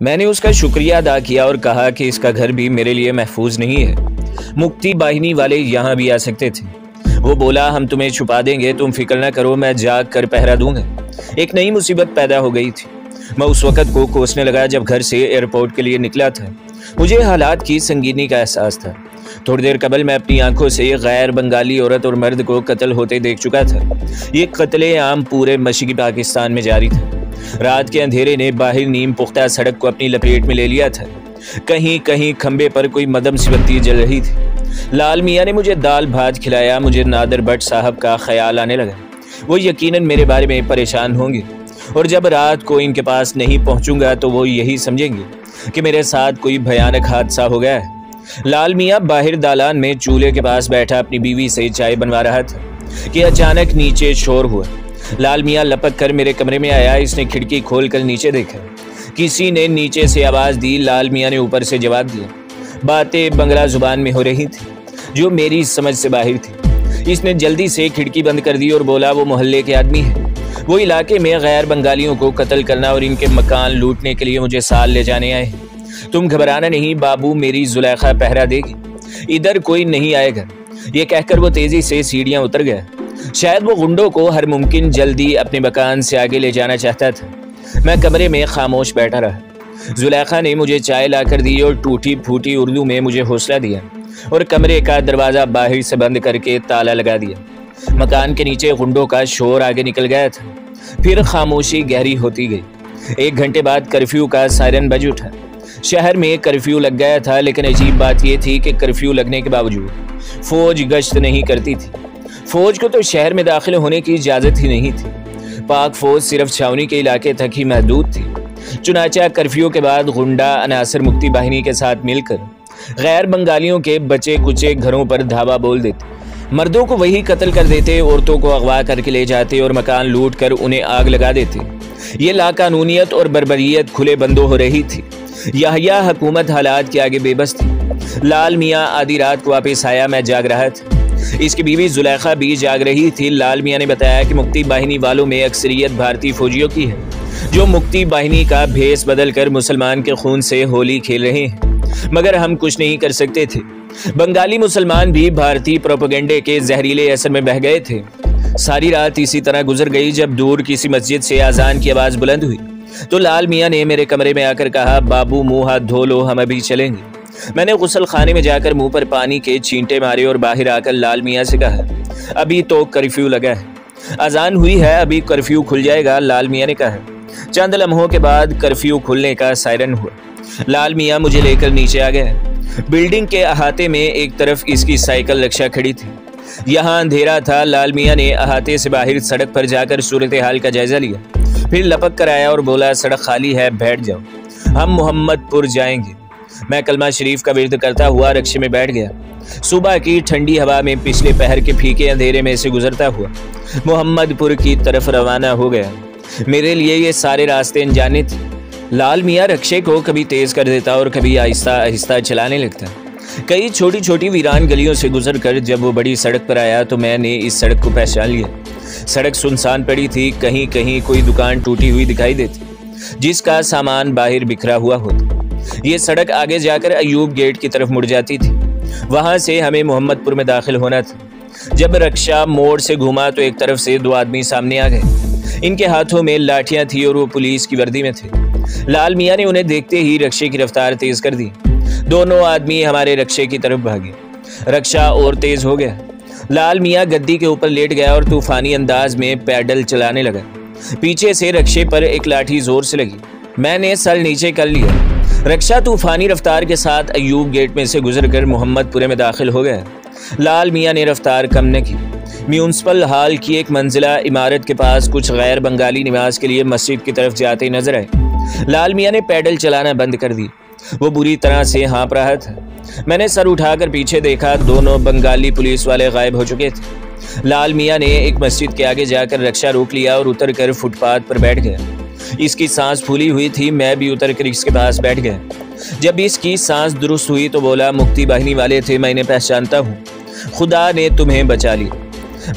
میں نے اس کا شکریہ ادا کیا اور کہا کہ اس کا گھر بھی میرے لیے محفوظ نہیں ہے، مکتی باہنی والے یہاں بھی آ سکتے تھے۔ وہ بولا ہم تمہیں چھپا دیں گے، تم فکر نہ کرو، میں جاگ کر پہرا دوں گا۔ ایک نئی مصیبت پیدا ہو گئی تھی۔ میں اس وقت کو کوسنے لگا جب گھر سے ایئرپورٹ کے لیے نکلا تھا۔ مجھے حالات کی سنگینی کا احساس تھا۔ تھوڑی دیر قبل میں اپنی آنکھوں سے غیر بنگالی عورت اور مرد کو قتل ہوتے دیکھ چکا تھا۔ یہ قتل عام پورے مشرقی پاکستان میں جاری تھا۔ رات کے اندھیرے نے باہر نیم پختہ سڑک کو اپنی لپیٹ میں لے لیا تھا۔ کہیں کہیں کھمبے پر کوئی مدم سی بتی جل رہی تھی۔ لال میاں نے مجھے دال بھات کھلایا۔ مجھے نادر بٹ صاحب کا خیال آنے لگا۔ وہ یقیناً میرے بارے میں پریشان ہوں گے، اور جب رات کو ان کے پاس نہیں پہنچوں گا تو وہ یہی سمجھیں گے کہ میرے ساتھ کوئی بھیانک حادثہ ہو گیا ہے۔ لال میاں باہر دالان میں چولہے کے پاس بیٹھا اپنی بیوی سے چائے بنوا رہا تھا کہ اچانک نیچے شور ہوا۔ لال میاں لپک کر میرے کمرے میں آیا۔ اس نے کھڑکی کھول کر نیچے دیکھا۔ کسی نے نیچے سے آواز دی۔ لال میاں نے اوپر سے جواب دیا۔ باتیں بنگلہ زبان میں ہو رہی تھی جو میری سمجھ سے باہر تھی۔ اس نے جلدی سے کھڑکی بند کر دی اور بولا وہ محلے کے آدمی ہیں، وہ علاقے میں غیر بنگالیوں کو قتل کرنا اور ان کے مکان لوٹنے کے لیے مجھے سال لے جانے آئے ہیں۔ تم گھبرانا نہیں بابو، میری زلیخا پہرا دے گی، ادھر کوئی نہیں آئے گا۔ یہ کہہ کر وہ تیزی سے سیڑھیاں اتر گیا۔ شاید وہ غنڈوں کو ہر ممکن جلدی اپنے مکان سے آگے لے جانا چاہتا تھا۔ میں کمرے میں خاموش بیٹھا رہا۔ زلیخا نے مجھے چائے لا کر دی اور ٹوٹی پھوٹی اردو میں مجھے حوصلہ دیا اور کمرے کا دروازہ باہر سے بند کر کے تالا لگا دیا۔ مکان کے نیچے غنڈوں کا شور آگے نکل گیا تھا۔ پھر خاموشی گہری ہوتی گئی۔ 1 گھنٹے بعد کرفیو کا سائرن بج اٹھا۔ شہر میں کرفیو لگ گیا تھا، لیکن عجیب بات یہ تھی کہ کرفیو لگنے کے باوجود فوج گشت نہیں کرتی تھی۔ فوج کو تو شہر میں داخل ہونے کی اجازت ہی نہیں تھی۔ پاک فوج صرف چھاونی کے علاقے تک ہی محدود تھی۔ چنانچہ کرفیو کے بعد غنڈہ عناصر مکتی باہنی کے ساتھ مل کر غیر بنگالیوں کے بچے کچے گھروں پر دھاوا بول دیتے۔ مردوں کو وہی قتل کر دیتے، عورتوں کو اغوا کر کے لے جاتے اور مکان لوٹ کر انہیں آگ لگا دیتے۔ یہ لاقانونیت اور بربریت کھلے بندوں ہو رہی تھی۔ یحییٰ حکومت حالات کے آگے بے بس تھی۔ لال میاں آدھی رات کو واپس آیا۔ میں جاگ رہا تھا۔ اس کی بیوی زلیخا بھی جاگ رہی تھی۔ لال میاں نے بتایا کہ مکتی باہنی والوں میں اکثریت بھارتی فوجیوں کی ہے جو مکتی باہنی کا بھیس بدل کر مسلمان کے خون سے ہولی کھیل رہے ہیں، مگر ہم کچھ نہیں کر سکتے تھے۔ بنگالی مسلمان بھی بھارتی پروپیگنڈے کے زہریلے اثر میں بہہ گئے تھے۔ ساری رات اسی طرح گزر گئی۔ جب دور کسی مسجد سے اذان کی آواز بلند ہوئی تو لال میاں نے میرے کمرے میں آ کر کہا بابو منہ ہاتھ دھو لو، ہم ابھی چلیں گے۔ میں نے غسل خانے میں جا کر منہ پر پانی کے چھینٹے مارے اور باہر آ کر لال میاں سے کہا ابھی تو کرفیو لگا ہے، اذان ہوئی ہے، ابھی کرفیو کھل جائے گا۔ لال میاں نے کہا۔ چند لمحوں کے بعد کرفیو کھلنے کا سائرن ہوا۔ لال میاں مجھے لے کر نیچے آ گیا۔ بلڈنگ کے احاطے میں ایک طرف اس کی سائیکل رکشا کھڑی تھی۔ یہاں اندھیرا تھا۔ لال میاں نے احاطے سے باہر سڑک پر جا کر صورتحال کا جائزہ لیا، پھر لپک کر آیا اور بولا سڑک خالی ہے، بیٹھ جاؤ، ہم محمد پور جائیں گے۔ میں کلمہ شریف کا ورد کرتا ہوا رکشے میں بیٹھ گیا۔ صبح کی ٹھنڈی ہوا میں پچھلے پہر کے پھیکے اندھیرے میں سے گزرتا ہوا محمد پور کی طرف روانہ ہو گیا۔ میرے لیے یہ سارے راستے انجانے تھے۔ لال میاں رکشے کو کبھی تیز کر دیتا اور کبھی آہستہ آہستہ چلانے لگتا۔ کئی چھوٹی چھوٹی ویران گلیوں سے گزر کر جب وہ بڑی سڑک پر آیا تو میں نے اس سڑک کو پہچان لیا۔ سڑک سنسان پڑی تھی، کہیں کہیں کوئی دکان ٹوٹی ہوئی دکھائی دیتی جس کا سامان باہر بکھرا ہوا ہوتا۔ یہ سڑک آگے جا کر ایوب گیٹ کی طرف مڑ جاتی تھی۔ وہاں سے ہمیں محمد پور میں داخل ہونا تھا۔ جب رکشہ موڑ سے گھوما تو ایک طرف سے 2 آدمی سامنے آ گئے۔ ان کے ہاتھوں میں لاٹھیاں تھیں اور وہ پولیس کی وردی میں تھے۔ لال میاں نے انہیں دیکھتے ہی رکشے کی رفتار تیز کر دی۔ دونوں آدمی ہمارے رکشے کی طرف بھاگے۔ رکشہ اور تیز ہو گیا۔ لال میاں گدی کے اوپر لیٹ گیا اور طوفانی انداز میں پیڈل چلانے لگا۔ پیچھے سے رکشے پر ایک لاٹھی زور سے لگی۔ میں نے سر نیچے کر لیا۔ رکشہ طوفانی رفتار کے ساتھ ایوب گیٹ میں سے گزر کر محمد پورے میں داخل ہو گیا۔ لال میاں نے رفتار کم نہ کی۔ میونسپل ہال کی ایک منزلہ عمارت کے پاس کچھ غیر بنگالی نماز کے لیے مسجد کی طرف جاتے نظر آئے۔ لال میاں نے پیڈل چلانا بند کر دی۔ وہ بری طرح سے ہانپ رہا تھا۔ میں نے سر اٹھا کر پیچھے دیکھا، دونوں بنگالی پولیس والے غائب ہو چکے تھے۔ لال میاں نے ایک مسجد کے آگے جا کر رکشہ روک لیا اور اتر کر فٹ پاتھ پر بیٹھ گیا۔ اس کی سانس پھولی ہوئی تھی۔ میں بھی اتر کر اس کے پاس بیٹھ گیا۔ جب اس کی سانس درست ہوئی تو بولا مکتی باہنی والے تھے، میں انہیں پہچانتا ہوں، خدا نے تمہیں بچا لی۔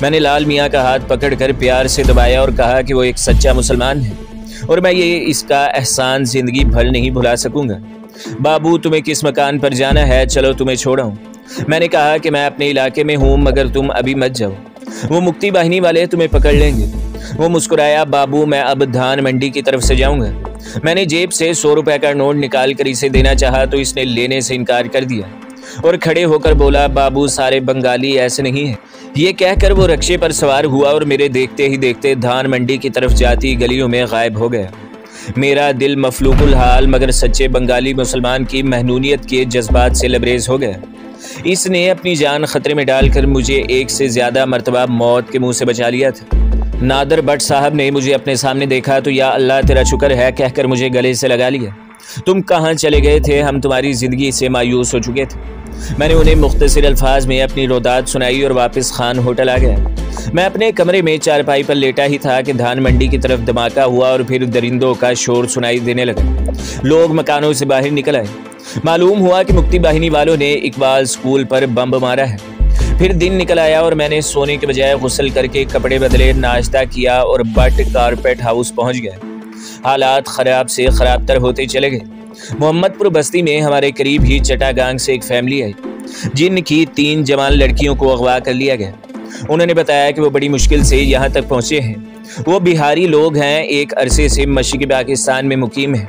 میں نے لال میاں کا ہاتھ پکڑ کر پیار سے دبایا اور کہا کہ وہ ایک سچا مسلمان ہے اور میں یہ اس کا احسان زندگی بھر نہیں بھلا سکوں گا۔ بابو تمہیں کس مکان پر جانا ہے؟ چلو تمہیں چھوڑا ہوں۔ میں نے کہا کہ میں اپنے علاقے میں ہوں مگر تم ابھی مت جاؤ، وہ مکتی باہنی والے تمہیں پکڑ لیں گے۔ وہ مسکرایا، بابو میں اب دھان منڈی کی طرف سے جاؤں گا۔ میں نے جیب سے 100 روپے کا نوٹ نکال کر اسے دینا چاہا تو اس نے لینے سے انکار کر دیا اور کھڑے ہو کر بولا، بابو سارے بنگالی ایسے نہیں ہیں۔ یہ کہہ کر وہ رکشے پر سوار ہوا اور میرے دیکھتے ہی دیکھتے دھان منڈی کی طرف جاتی گلیوں میں غائب ہو گیا۔ میرا دل مفلوق الحال مگر سچے بنگالی مسلمان کی مہنونیت کے جذبات سے لبریز ہو گیا۔ اس نے اپنی جان خطرے میں ڈال کر مجھے ایک سے زیادہ مرتبہ موت کے منہ سے بچا لیا تھا۔ نادر بٹ صاحب نے مجھے اپنے سامنے دیکھا تو یا اللہ تیرا شکر ہے کہہ کر مجھے گلے سے لگا لیا۔ تم کہاں چلے گئے تھے؟ ہم تمہاری زندگی سے مایوس ہو چکے تھے۔ میں نے انہیں مختصر الفاظ میں اپنی روداد سنائی اور واپس خان ہوٹل آ گیا۔ میں اپنے کمرے میں چارپائی پر لیٹا ہی تھا کہ دھان منڈی کی طرف دھماکہ ہوا اور پھر درندوں کا شور سنائی دینے لگا۔ لوگ مکانوں سے باہر نکل آئے۔ معلوم ہوا کہ مکتی باہنی والوں نے اقبال سکول پر بم مارا ہے۔ پھر دن نکل آیا اور میں نے سونے کے بجائے غسل کر کے کپڑے بدلے، ناشتہ کیا اور بٹ کارپیٹ ہاؤس پہنچ گیا۔ حالات خراب سے خراب تر ہوتے چلے گئے۔ محمد پور بستی میں ہمارے قریب ہی چٹا گانگ سے ایک فیملی آئی جن کی 3 جوان لڑکیوں کو اغوا کر لیا گیا۔ انہوں نے بتایا کہ وہ بڑی مشکل سے یہاں تک پہنچے ہیں۔ وہ بہاری لوگ ہیں، ایک عرصے سے مشرقی پاکستان میں مقیم ہیں۔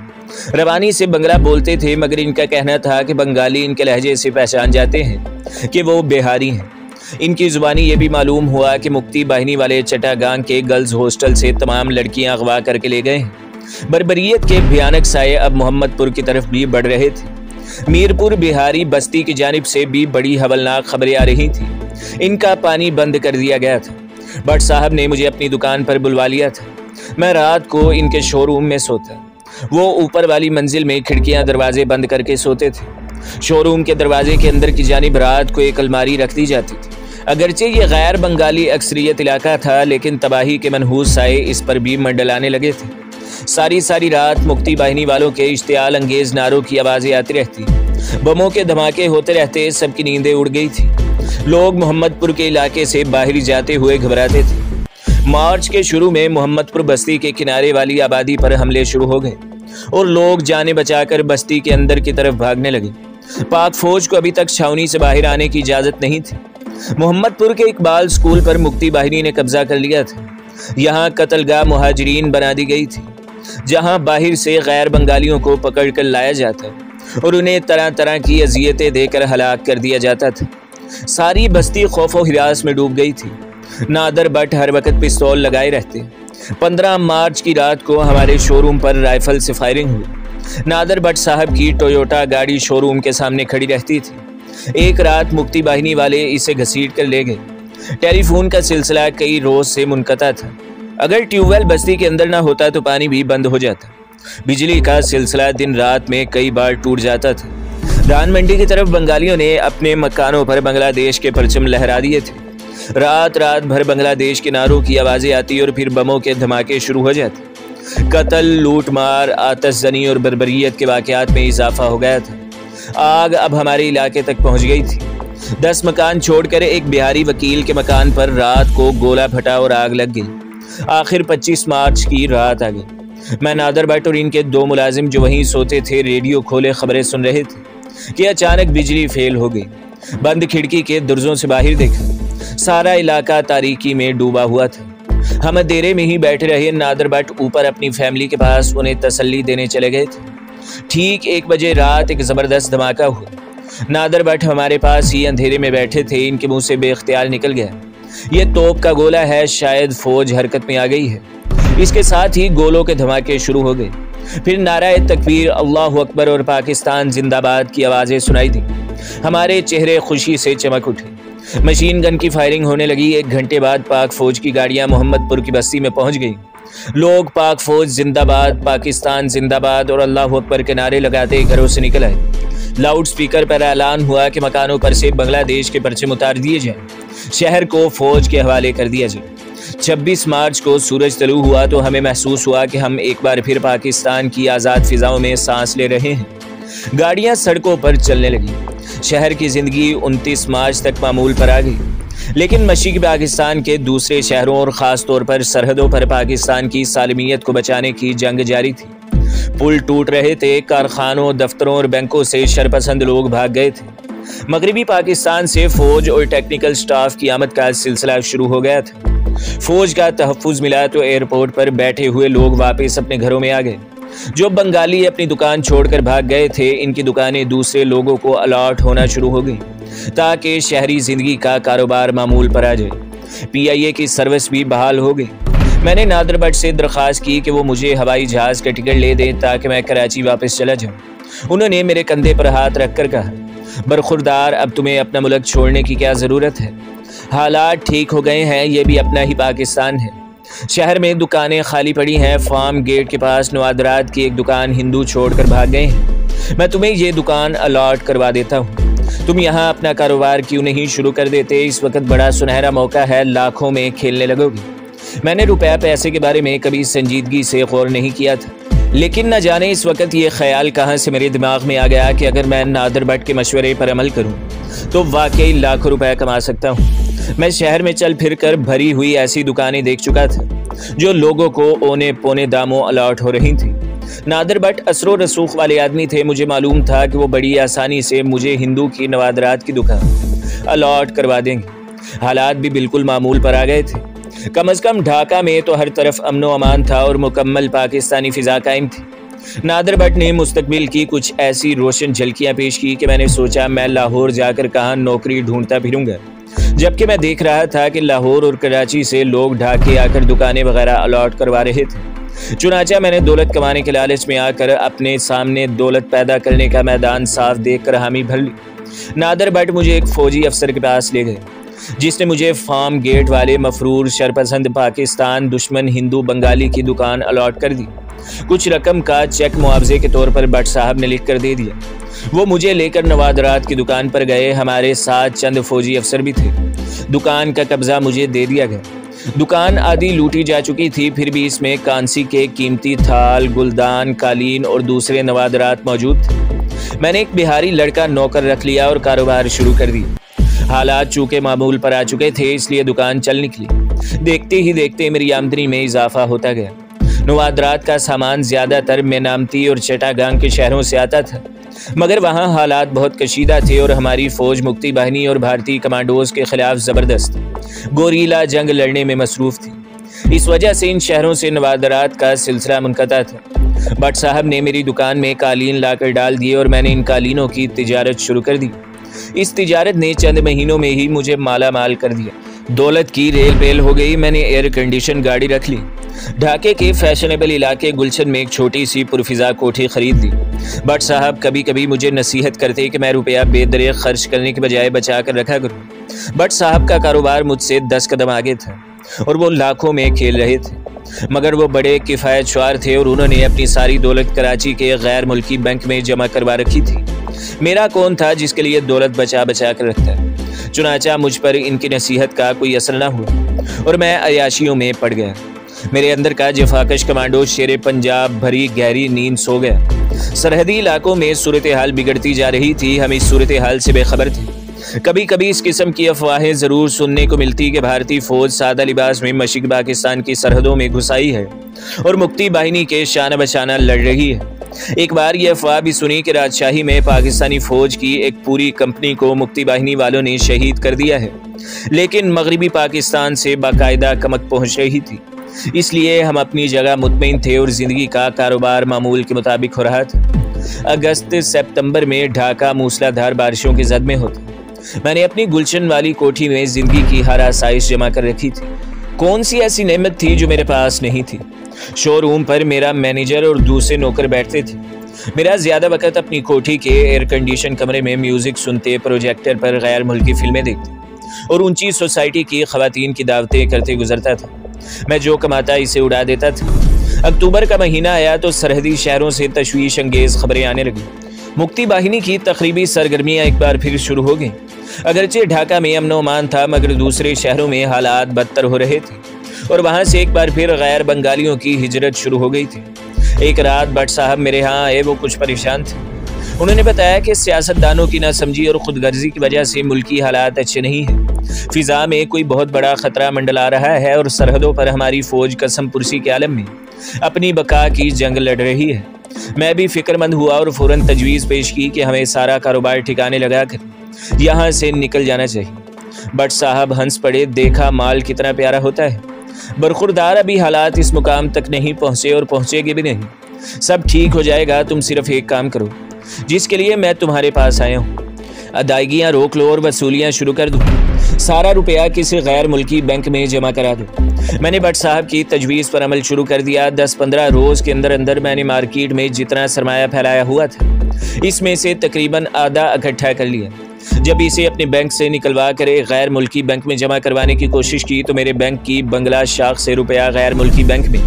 روانی سے بنگلہ بولتے تھے مگر ان کا کہنا تھا کہ بنگالی ان کے لہجے سے پہچان جاتے ہیں کہ وہ بہاری ہیں۔ ان کی زبانی یہ بھی معلوم ہوا کہ مکتی باہنی والے چٹا گانگ کے گرلز ہاسٹل سے تمام لڑکیاں اغوا کر کے لے گئے ہیں۔ بربریت کے بھیانک سائے اب محمد پور کی طرف بھی بڑھ رہے تھے۔ میرپور بہاری بستی کی جانب سے بھی بڑی ہولناک خبریں آ رہی تھیں۔ ان کا پانی بند کر دیا گیا تھا۔ بٹ صاحب نے مجھے اپنی دکان پر بلوا لیا تھا۔ میں رات کو ان کے شو روم میں سوتا۔ وہ اوپر والی منزل میں کھڑکیاں دروازے بند کر کے سوتے تھے۔ شو روم کے دروازے کے اندر کی جانب رات کو ایک الماری رکھ دی جاتی تھی۔ اگرچہ یہ غیر بنگالی اکثریت علاقہ تھا لیکن تباہی کے منحوس سائے اس پر بھی منڈلانے لگے تھے۔ ساری رات مکتی باہنی والوں کے اشتعال انگیز نعروں کی آوازیں آتی رہتی، بموں کے دھماکے ہوتے رہتے، سب کی نیندیں اڑ گئی تھی۔ لوگ محمد پور کے علاقے سے باہر جاتے ہوئے گھبراتے تھے۔ مارچ کے شروع میں محمد پور بستی کے کنارے والی آبادی پر حملے شروع ہو گئے اور لوگ جانیں بچا کر بستی کے اندر کی طرف بھاگنے لگے۔ پاک فوج کو ابھی تک چھاؤنی سے باہر آنے کی اجازت نہیں تھی۔ محمد پور کے اقبال سکول پر مکتی باہنی نے قبضہ کر لیا تھا۔ یہاں قتل گاہ مہاجرین بنا دی گئی تھی جہاں باہر سے غیر بنگالیوں کو پکڑ کر لایا جاتا اور انہیں طرح طرح کی اذیتیں دے کر ہلاک کر دیا جاتا تھا۔ ساری بستی خوف و ہراس میں ڈوب گئی تھی۔ نادر بٹ ہر وقت پستول لگائے رہتے۔ 15 مارچ کی رات کو ہمارے شو روم پر رائفل سے فائرنگ ہوئی۔ نادر بٹ صاحب کی ٹویوٹا گاڑی شو روم کے سامنے کھڑی رہتی تھی۔ ایک رات مکتی باہنی والے اسے گھسیٹ کر لے گئے۔ ٹیلی فون کا سلسلہ کئی روز سے منقطع تھا۔ اگر ٹیوب ویل بستی کے اندر نہ ہوتا تو پانی بھی بند ہو جاتا۔ بجلی کا سلسلہ دن رات میں کئی بار ٹوٹ جاتا تھا۔ دھان منڈی کی طرف بنگالیوں نے اپنے مکانوں پر بنگلہ دیش کے پرچم لہرا دیے تھے۔ رات بھر بنگلہ دیش کے نعروں کی آوازیں آتی اور پھر بموں کے دھماکے شروع ہو جاتے۔ قتل، لوٹ مار، آتش زنی اور بربریت کے واقعات میں اضافہ ہو گیا تھا۔ آگ اب ہمارے علاقے تک پہنچ گئی تھی۔ 10 مکان چھوڑ کر ایک بہاری وکیل کے مکان پر رات کو گولہ پھٹا اور آگ لگ گئی۔ آخر 25 مارچ کی رات آ گئی۔ میں نادر بٹ اور ان کے 2 ملازم جو وہیں سوتے تھے ریڈیو کھولے خبریں سن رہے تھے کہ اچانک بجلی فیل ہو گئی۔ بند کھڑکی کے درزوں سے باہر دیکھا، سارا علاقہ تاریکی میں ڈوبا ہوا تھا۔ ہم اندھیرے میں ہی بیٹھے رہے۔ نادر بٹ اوپر اپنی فیملی کے پاس انہیں تسلی دینے چلے گئے تھے۔ ٹھیک 1 بجے رات ایک زبردست دھماکہ ہوا۔ نادر بٹ ہمارے پاس ہی اندھیرے میں بیٹھے تھے۔ ان کے منہ سے بے اختیار نکل گیا، یہ توپ کا گولہ ہے، شاید فوج حرکت میں آ گئی ہے۔ اس کے ساتھ ہی گولوں کے دھماکے شروع ہو گئے۔ پھر نعرہ تکبیر، اللہ اکبر اور پاکستان زندہ باد کی آوازیں سنائی دی۔ ہمارے چہرے خوشی سے چمک اٹھے۔ مشین گن کی فائرنگ ہونے لگی۔ 1 گھنٹے بعد پاک فوج کی گاڑیاں محمد پور کی بستی میں پہنچ گئی۔ لوگ پاک فوج زندہ باد، پاکستان زندہ باد اور اللہ اکبر کے نعرے لگاتے گھروں سے نکل آئے۔ لاؤڈ سپیکر پر اعلان ہوا کہ مکانوں پر سے بنگلہ دیش کے پرچم اتار دیے جائیں، شہر کو فوج کے حوالے کر دیا جائے۔ 26 مارچ کو سورج طلوع ہوا تو ہمیں محسوس ہوا کہ ہم ایک بار پھر پاکستان کی آزاد فضاؤں میں سانس لے رہے ہیں۔ گاڑیاں سڑکوں پر چلنے لگیں۔ شہر کی زندگی 29 مارچ تک معمول پر آ گئی۔ لیکن مشرقی پاکستان کے دوسرے شہروں اور خاص طور پر سرحدوں پر پاکستان کی سالمیت کو بچانے کی جنگ جاری تھی۔ پل ٹوٹ رہے تھے، کارخانوں، دفتروں اور بینکوں سے شرپسند لوگ بھاگ گئے تھے۔ مغربی پاکستان سے فوج اور ٹیکنیکل سٹاف کی آمد کا سلسلہ شروع ہو گیا تھا۔ فوج کا تحفظ ملا تو ایئرپورٹ پر بیٹھے ہوئے لوگ واپس اپنے گھروں میں آ گئے۔ جو بنگالی اپنی دکان چھوڑ کر بھاگ گئے تھے، ان کی دکانیں دوسرے لوگوں کو الاٹ ہونا شروع ہو گئی تاکہ شہری زندگی کا کاروبار معمول پر آ جائے۔ پی آئی اے کی سروس بھی بحال ہو گئی۔ میں نے نادر بٹ سے درخواست کی کہ وہ مجھے ہوائی جہاز کا ٹکٹ لے دیں تاکہ میں کراچی واپس چلا جاؤں۔ انہوں نے میرے کندھے پر ہاتھ رکھ کر کہا، برخوردار، اب تمہیں اپنا ملک چھوڑنے کی کیا ضرورت ہے؟ حالات ٹھیک ہو گئے ہیں، یہ بھی اپنا ہی پاکستان ہے۔ شہر میں دکانیں خالی پڑی ہیں، فارم گیٹ کے پاس نوادرات کی ایک دکان ہندو چھوڑ کر بھاگ گئے ہیں۔ میں تمہیں یہ دکان الاٹ کروا دیتا ہوں، تم یہاں اپنا کاروبار کیوں نہیں شروع کر دیتے؟ اس وقت بڑا سنہرا موقع ہے، لاکھوں میں کھیلنے لگو گی۔ میں نے روپے پیسے کے بارے میں کبھی سنجیدگی سے غور نہیں کیا تھا، لیکن نہ جانے اس وقت یہ خیال کہاں سے میرے دماغ میں آ گیا کہ اگر میں نادر بٹ کے مشورے پر عمل کروں تو واقعی لاکھوں روپے کما سکتا ہوں۔ میں شہر میں چل پھر کر بھری ہوئی ایسی دکانیں دیکھ چکا تھا جو لوگوں کو اونے پونے داموں الاٹ ہو رہی تھیں۔ نادر بٹ اثر و رسوخ والے آدمی تھے، مجھے معلوم تھا کہ وہ بڑی آسانی سے مجھے ہندو کی نوادرات کی دکان الاٹ کروا دیں گے۔ حالات بھی بالکل معمول پر آ گئے تھے۔ کم از کم ڈھاکہ میں تو ہر طرف امن و امان تھا اور مکمل پاکستانی فضا قائم تھی۔ نادر بٹ نے مستقبل کی کچھ ایسی روشن جھلکیاں پیش کی کہ میں نے سوچا میں لاہور جا کر کہاں نوکری ڈھونڈتا پھروں گا، جبکہ میں دیکھ رہا تھا کہ لاہور اور کراچی سے لوگ ڈھاکے آ کر دکانیں وغیرہ الاٹ کروا رہے تھے۔ چنانچہ میں نے دولت کمانے کے لالچ میں آ کر اپنے سامنے دولت پیدا کرنے کا میدان صاف دیکھ کر حامی بھر لی۔ نادر بٹ مجھے ایک فوجی افسر کے پاس لے گئے جس نے مجھے فارم گیٹ والے مفرور شرپسند پاکستان دشمن ہندو بنگالی کی دکان الاٹ کر دی۔ کچھ رقم کا چیک معاوضے کے طور پر بٹ صاحب نے لکھ کر دے دیا۔ وہ مجھے لے کر نوادرات کی دکان پر گئے، ہمارے ساتھ چند فوجی افسر بھی تھے۔ دکان کا قبضہ مجھے دے دیا گیا۔ دکان آدھی لوٹی جا چکی تھی، پھر بھی اس میں کانسی کے قیمتی تھال، گلدان، قالین اور دوسرے نوادرات موجود تھے۔ میں نے ایک بہاری لڑکا نوکر رکھ لیا اور کاروبار شروع کر دیا۔ حالات چونکہ معمول پر آ چکے تھے اس لیے دکان چل نکلی۔ دیکھتے ہی دیکھتے میری آمدنی میں اضافہ ہوتا گیا۔ نوادرات کا سامان زیادہ تر مینامتی اور چٹاگانگ کے شہروں سے آتا تھا، مگر وہاں حالات بہت کشیدہ تھے اور ہماری فوج مکتی باہنی اور بھارتی کمانڈوز کے خلاف زبردست گوریلا جنگ لڑنے میں مصروف تھی۔ اس وجہ سے ان شہروں سے نوادرات کا سلسلہ منقطع تھا۔ بٹ صاحب نے میری دکان میں قالین لا کر ڈال دیے اور میں نے ان قالینوں کی تجارت شروع کر دی۔ اس تجارت نے چند مہینوں میں ہی مجھے مالا مال کر دیا۔ دولت کی ریل پیل ہو گئی۔ میں نے ایئر کنڈیشن گاڑی رکھ لی۔ ڈھاکے کے فیشنیبل علاقے گلشن میں ایک چھوٹی سی پرفضا کوٹھی خرید لی۔ بٹ صاحب کبھی کبھی مجھے نصیحت کرتے کہ میں روپیہ بے دریغ خرچ کرنے کے بجائے بچا کر رکھا کروں۔ بٹ صاحب کا کاروبار مجھ سے 10 قدم آگے تھا اور وہ لاکھوں میں کھیل رہے تھے، مگر وہ بڑے کفایت شعار تھے اور انہوں نے اپنی ساری دولت کراچی کے غیر ملکی بینک میں جمع کروا رکھی تھی۔ میرا کون تھا جس کے لیے دولت بچا بچا کر رکھتا ہے؟ چنانچہ مجھ پر ان کی نصیحت کا کوئی اثر نہ ہوا اور میں عیاشیوں میں پڑ گیا۔ میرے اندر کا جفاکش کمانڈو شیر پنجاب بھری گہری نیند سو گیا۔ سرحدی علاقوں میں صورتحال بگڑتی جا رہی تھی، ہم اس صورتحال سے بے خبر تھے۔ کبھی کبھی اس قسم کی افواہیں ضرور سننے کو ملتی کہ بھارتی فوج سادہ لباس میں مشرقی پاکستان کی سرحدوں میں گھس آئی ہے اور مکتی باہنی کے شانہ بشانہ لڑ رہی ہے۔ ایک بار یہ افواہ بھی سنی کہ راجشاہی میں پاکستانی فوج کی ایک پوری کمپنی کو مکتی باہنی والوں نے شہید کر دیا ہے، لیکن مغربی پاکستان سے باقاعدہ کمک پہنچ رہی تھی۔ اس لیے ہم اپنی جگہ مطمئن تھے اور زندگی کا کاروبار معمول کے مطابق ہو رہا تھا۔ اگست ستمبر میں ڈھاکہ موسلا دھار بارشوں کے زد میں ہوتا۔ میں نے اپنی گلشن والی کوٹھی میں زندگی کی ہر آسائش جمع کر رکھی تھی۔ کون سی ایسی نعمت تھی جو میرے پاس نہیں تھی؟ شو روم پر میرا مینیجر اور دوسرے نوکر بیٹھتے تھے۔ میرا زیادہ وقت اپنی کوٹھی کے ایئر کنڈیشن کمرے میں میوزک سنتے، پروجیکٹر پر غیر ملکی فلمیں دیکھتے اور اونچی سوسائٹی کی خواتین کی دعوتیں کرتے گزرتا تھا۔ میں جو کماتا اسے اڑا دیتا تھا۔ اکتوبر کا مہینہ آیا تو سرحدی شہروں سے تشویش انگیز خبریں آنے لگیں۔ مکتی باہنی کی تقریبی سرگرمیاں ایک بار پھر شروع ہو گئیں۔ اگرچہ ڈھاکہ میں امن و امان تھا، مگر دوسرے شہروں میں حالات بدتر ہو رہے تھے اور وہاں سے ایک بار پھر غیر بنگالیوں کی ہجرت شروع ہو گئی تھی۔ ایک رات بٹ صاحب میرے ہاں آئے، وہ کچھ پریشان تھے۔ انہوں نے بتایا کہ سیاستدانوں کی ناسمجھی اور خود غرضی کی وجہ سے ملکی حالات اچھے نہیں ہیں۔ فضا میں کوئی بہت بڑا خطرہ منڈلا رہا ہے اور سرحدوں پر ہماری فوج قسم پرسی کے عالم میں اپنی بقا کی جنگ لڑ رہی ہے۔ میں بھی فکر مند ہوا اور فوراً تجویز پیش کی کہ ہمیں سارا کاروبار ٹھکانے لگا کر یہاں سے نکل جانا چاہیے۔ بٹ صاحب ہنس پڑے، دیکھا مال کتنا پیارا ہوتا ہے، برخوردار ابھی حالات اس مقام تک نہیں پہنچے اور پہنچے گے بھی نہیں، سب ٹھیک ہو جائے گا، تم صرف ایک کام کرو جس کے لیے میں تمہارے پاس آیا ہوں، ادائیگیاں روک لو اور وصولیاں شروع کر دو، سارا روپیہ کسی غیر ملکی بینک میں جمع کرا دو۔ میں نے بٹ صاحب کی تجویز پر عمل شروع کر دیا۔ 10-15 روز کے اندر میں نے مارکیٹ میں جتنا سرمایہ پھیلایا ہوا تھا اس میں سے تقریباً آدھا اکٹھا کر لیا۔ جب اسے اپنے بینک سے نکلوا کر ایک غیر ملکی بینک میں جمع کروانے کی کوشش کی تو میرے بینک کی بنگلہ شاخ سے روپیہ غیر ملکی بینک میں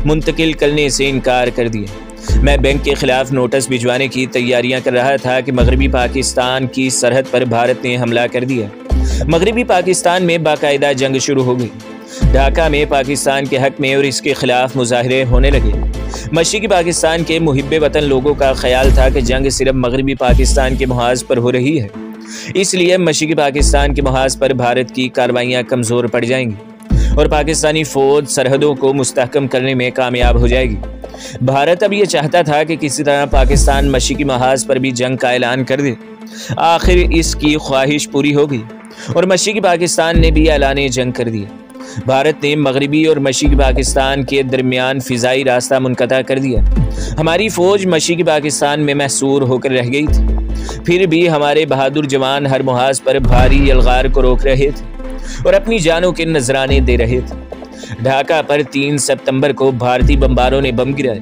منتقل کرنے سے انکار کر دیا۔ میں بینک کے خلاف نوٹس بھجوانے کی تیاریاں کر رہا تھا کہ مغربی پاکستان کی سرحد پر بھارت نے حملہ کر دیا۔ مغربی پاکستان میں باقاعدہ جنگ شروع ہو گئی۔ ڈھاکہ میں پاکستان کے حق میں اور اس کے خلاف مظاہرے ہونے لگے۔ مشرقی پاکستان کے محب وطن لوگوں کا خیال تھا کہ جنگ صرف مغربی پاکستان کے محاذ پر ہو رہی ہے، اس لیے مشرقی پاکستان کے محاذ پر بھارت کی کارروائیاں کمزور پڑ جائیں گی اور پاکستانی فوج سرحدوں کو مستحکم کرنے میں کامیاب ہو جائے گی۔ بھارت اب یہ چاہتا تھا کہ کسی طرح پاکستان مشرقی محاذ پر بھی جنگ کا اعلان کر دے۔ آخر اس کی خواہش پوری ہو گئی اور مشرقی پاکستان نے بھی اعلان جنگ کر دیا۔ بھارت نے مغربی اور مشرقی پاکستان کے درمیان فضائی راستہ منقطع کر دیا۔ ہماری فوج مشرقی پاکستان میں محصور ہو کر رہ گئی تھی، پھر بھی ہمارے بہادر جوان ہر محاذ پر بھاری یلغار کو روک رہے تھے اور اپنی جانوں کے نذرانے دے رہے تھے۔ ڈھاکہ پر 3 ستمبر کو بھارتی بمباروں نے بم گرائے،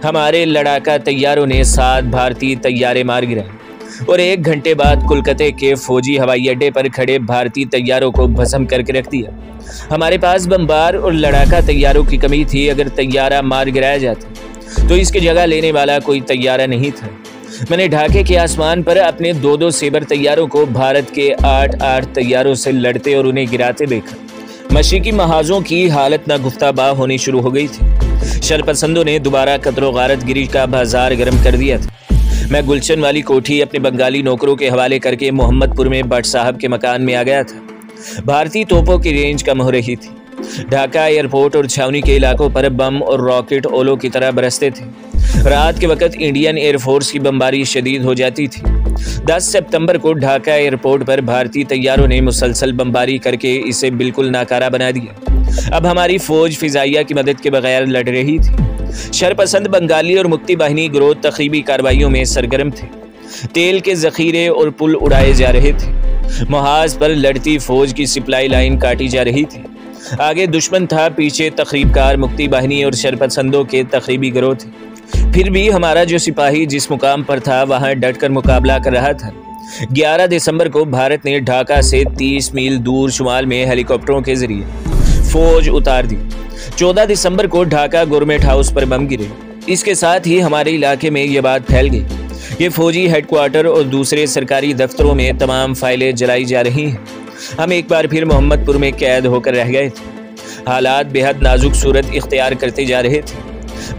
ہمارے لڑاکا طیاروں نے 7 بھارتی طیارے مار گرائے اور 1 گھنٹے بعد کولکتہ کے فوجی ہوائی اڈے پر کھڑے بھارتی طیاروں کو بھسم کر کے رکھ دیا۔ ہمارے پاس بمبار اور لڑاکا طیاروں کی کمی تھی، اگر طیارہ مار گرایا جاتا تو اس کی جگہ لینے والا کوئی طیارہ نہیں تھا۔ میں نے ڈھاکے کے آسمان پر اپنے 2 سیبر طیاروں کو بھارت کے 8 طیاروں سے لڑتے اور انہیں گراتے دیکھا۔ مشرقی محاذوں کی حالت ناگفتہ بہ ہونی شروع ہو گئی تھی۔ شرپسندوں نے دوبارہ قتل و غارت گری کا بازار گرم کر دیا تھا۔ میں گلشن والی کوٹھی اپنے بنگالی نوکروں کے حوالے کر کے محمد پور میں بٹ صاحب کے مکان میں آ گیا تھا۔ بھارتی توپوں کی رینج کم ہو رہی تھی۔ ڈھاکہ ایئرپورٹ اور چھاونی کے علاقوں پر بم اور راکٹ اولوں کی طرح برستے تھے۔ رات کے وقت انڈین ایئر فورس کی بمباری شدید ہو جاتی تھی۔ 10 ستمبر کو ڈھاکہ ایئرپورٹ پر بھارتی طیاروں نے مسلسل بمباری کر کے اسے بالکل ناکارہ بنا دیا۔ اب ہماری فوج فضائیہ کی مدد کے بغیر لڑ رہی تھی۔ شرپسند بنگالی اور مکتی باہنی گروہ تخریبی کارروائیوں میں سرگرم تھے۔ تیل کے ذخیرے اور پل اڑائے جا رہے تھے۔ محاذ پر لڑتی فوج کی سپلائی لائن کاٹی جا رہی تھی۔ آگے دشمن تھا، پیچھے تخریب کار مکتی باہنی اور شرپسندوں کے تخریبی گروہ تھے۔ پھر بھی ہمارا جو سپاہی جس مقام پر تھا وہاں ڈٹ کر مقابلہ کر رہا تھا۔ 11 دسمبر کو بھارت نے ڈھاکہ سے 30 میل دور شمال میں ہیلی کاپٹروں کے ذریعے فوج اتار دی۔ 14 دسمبر کو ڈھاکہ گورنمنٹ ہاؤس پر بم گرے۔ اس کے ساتھ ہی ہمارے علاقے میں یہ بات پھیل گئی کہ فوجی ہیڈ کوارٹر اور دوسرے سرکاری دفتروں میں تمام فائلیں جلائی جا رہی ہیں۔ ہم ایک بار پھر محمد پور میں قید ہو کر رہ گئے تھے۔ حالات بے حد نازک صورت اختیار کرتے جا رہے تھے۔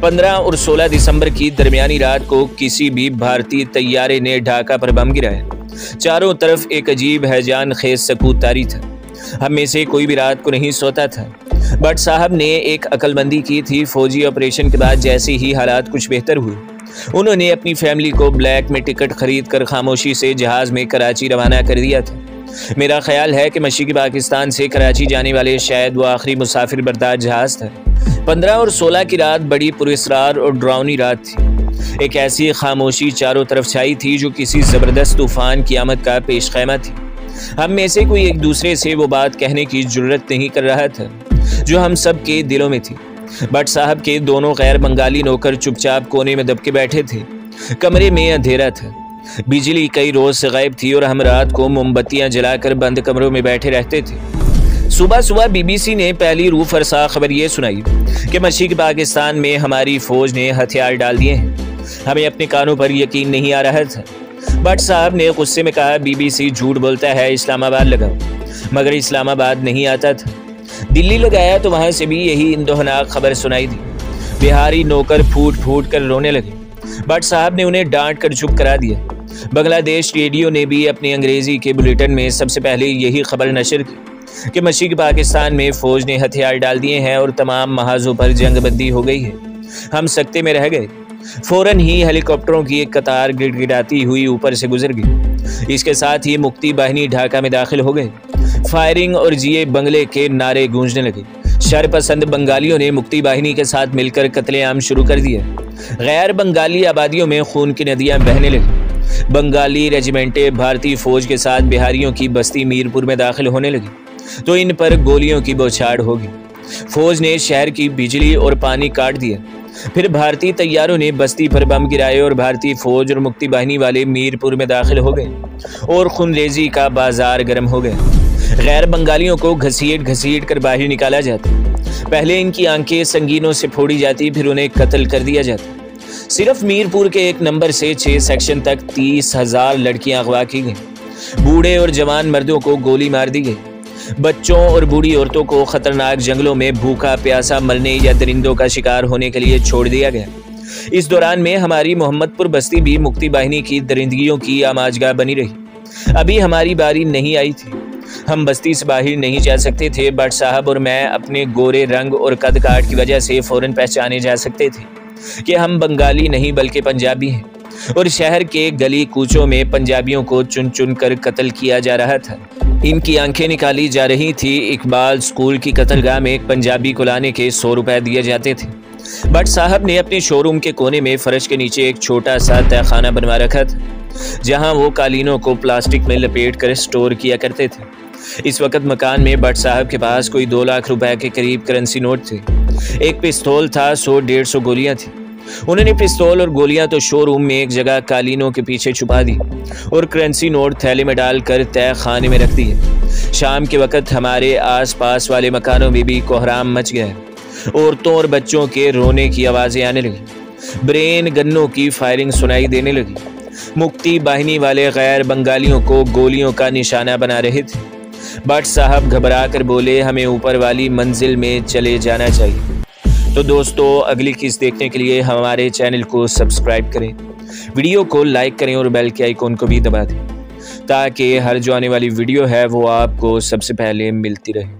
15 اور 16 دسمبر کی درمیانی رات کو کسی بھی بھارتی طیارے نے ڈھاکہ پر بم گرایا۔ چاروں طرف ایک عجیب ہیجان خیز سکوت طاری تھا۔ ہم میں سے کوئی بھی رات کو نہیں سوتا تھا۔ بٹ صاحب نے ایک عقل مندی کی تھی۔ فوجی آپریشن کے بعد جیسے ہی حالات کچھ بہتر ہوئے، انہوں نے اپنی فیملی کو بلیک میں ٹکٹ خرید کر خاموشی سے جہاز میں کراچی روانہ کر دیا تھا۔ میرا خیال ہے کہ مشرقی پاکستان سے کراچی جانے والے شاید وہ آخری مسافر بردار جہاز تھا۔ 15 اور 16 کی رات بڑی پراسرار اور ڈراؤنی رات تھی۔ ایک ایسی خاموشی چاروں طرف چھائی تھی جو کسی زبردست طوفان کی آمد کا پیش خیمہ تھی۔ ہم میں سے کوئی ایک دوسرے سے وہ بات کہنے کی جرت نہیں کر رہا تھا جو ہم سب کے دلوں میں تھی۔ بٹ صاحب کے دونوں غیر بنگالی نوکر چپ چاپ کونے میں دب کے بیٹھے تھے۔ کمرے میں اندھیرا تھا، بجلی کئی روز سے غائب تھی اور ہم رات کو موم بتیاں جلا کر بند کمروں میں بیٹھے رہتے تھے۔ صبح BBC نے پہلی روح فرسا خبر یہ سنائی کہ مشرقی پاکستان میں ہماری فوج نے ہتھیار ڈال دیے ہیں۔ ہمیں اپنے کانوں پر یقین نہیں آ رہا تھا۔ بٹ صاحب نے غصے میں کہا BBC جھوٹ بولتا ہے، اسلام آباد لگاؤ۔ مگر اسلام آباد نہیں آتا تھا۔ دلی لگایا تو وہاں سے بھی یہی اندوہناک خبر سنائی دی۔ بہاری نوکر پھوٹ پھوٹ کر رونے لگے۔ بٹ صاحب نے انہیں ڈانٹ کر چپ کرا دیا۔ بنگلہ دیش ریڈیو نے بھی اپنی انگریزی کے بلیٹن میں سب سے پہلے یہی خبر نشر کی کہ مشرقی پاکستان میں فوج نے ہتھیار ڈال دیے ہیں اور تمام محاذوں پر جنگ بندی ہو گئی ہے۔ ہم سکتے میں رہ گئے۔ فوراً ہی ہیلی کاپٹروں کی ایک قطار گڑ گڑاتی ہوئی اوپر سے گزر گئی۔ اس کے ساتھ ہی مکتی باہنی ڈھاکہ میں داخل ہو گئے۔ فائرنگ اور جیے بنگلے کے نعرے گونجنے لگے۔ شر پسند بنگالیوں نے مکتی باہنی کے ساتھ مل کر قتل عام شروع کر دیا۔ غیر بنگالی آبادیوں میں خون کی ندیاں بہنے لگیں۔ بنگالی ریجیمنٹیں بھارتی فوج کے ساتھ بہاریوں کی بستی میرپور میں داخل ہونے لگی تو ان پر گولیوں کی بوچھاڑ ہوگی۔ فوج نے شہر کی بجلی اور پانی کاٹ دیا۔ پھر بھارتی طیاروں نے بستی پر بم گرائے اور بھارتی فوج اور مکتی باہنی والے میرپور میں داخل ہو گئے اور خونریزی کا بازار گرم ہو گیا۔ غیر بنگالیوں کو گھسیٹ گھسیٹ کر باہر نکالا جاتا۔ پہلے ان کی آنکھیں سنگینوں سے پھوڑی جاتی، پھر انہیں قتل کر دیا جاتا۔ صرف میرپور کے 1 نمبر سے 6 سیکشن تک 30,000 لڑکیاں اغوا کی گئیں۔ بوڑھے اور جوان مردوں کو گولی مار دی گئی۔ بچوں اور بوڑھی عورتوں کو خطرناک جنگلوں میں بھوکا پیاسا مرنے یا درندوں کا شکار ہونے کے لیے چھوڑ دیا گیا۔ اس دوران میں ہماری محمد پور بستی بھی مکتی باہنی کی درندگیوں کی آماجگاہ بنی رہی۔ ابھی ہماری باری نہیں آئی تھی۔ ہم بستی سے باہر نہیں جا سکتے تھے۔ بٹ صاحب اور میں اپنے گورے رنگ اور قد کاٹ کی وجہ سے فوراً پہچانے جا سکتے تھے کہ ہم بنگالی نہیں بلکہ پنجابی ہیں، اور شہر کے گلی کوچوں میں پنجابیوں کو چن چن کر قتل کیا جا رہا تھا۔ ان کی آنکھیں نکالی جا رہی تھی۔ اقبال اسکول کی قتل گاہ میں ایک پنجابی کو لانے کے 100 روپے دیے جاتے تھے۔ بٹ صاحب نے اپنے شو روم کے کونے میں فرش کے نیچے ایک چھوٹا سا تہہ خانہ بنوا رکھا تھا جہاں وہ قالینوں کو پلاسٹک میں لپیٹ کر اسٹور کیا کرتے تھے۔ اس وقت مکان میں بٹ صاحب کے پاس کوئی 2 لاکھ روپے کے قریب کرنسی نوٹ تھے۔ ایک پستول تھا، 100-150 گولیاں تھیں۔ انہوں نے پستول اور گولیاں تو شو روم میں ایک جگہ قالینوں کے پیچھے چھپا دی اور کرنسی نوٹ تھیلے میں ڈال کر تہہ خانے میں رکھ دیے۔ شام کے وقت ہمارے آس پاس والے مکانوں میں بھی کوہرام مچ گیا۔ عورتوں اور بچوں کے رونے کی آوازیں آنے لگیں۔ برین گنوں کی فائرنگ سنائی دینے لگی۔ مکتی باہنی والے غیر بنگالیوں کو گولیوں کا نشانہ بنا رہے تھے۔ بٹ صاحب گھبرا کر بولے، ہمیں اوپر والی منزل میں چلے جانا چاہیے۔ تو دوستو، اگلی قسط دیکھنے کے لیے ہمارے چینل کو سبسکرائب کریں، ویڈیو کو لائک کریں اور بیل کے آئیکن کو بھی دبا دیں تاکہ ہر جو آنے والی ویڈیو ہے وہ آپ کو سب سے پہلے ملتی رہے۔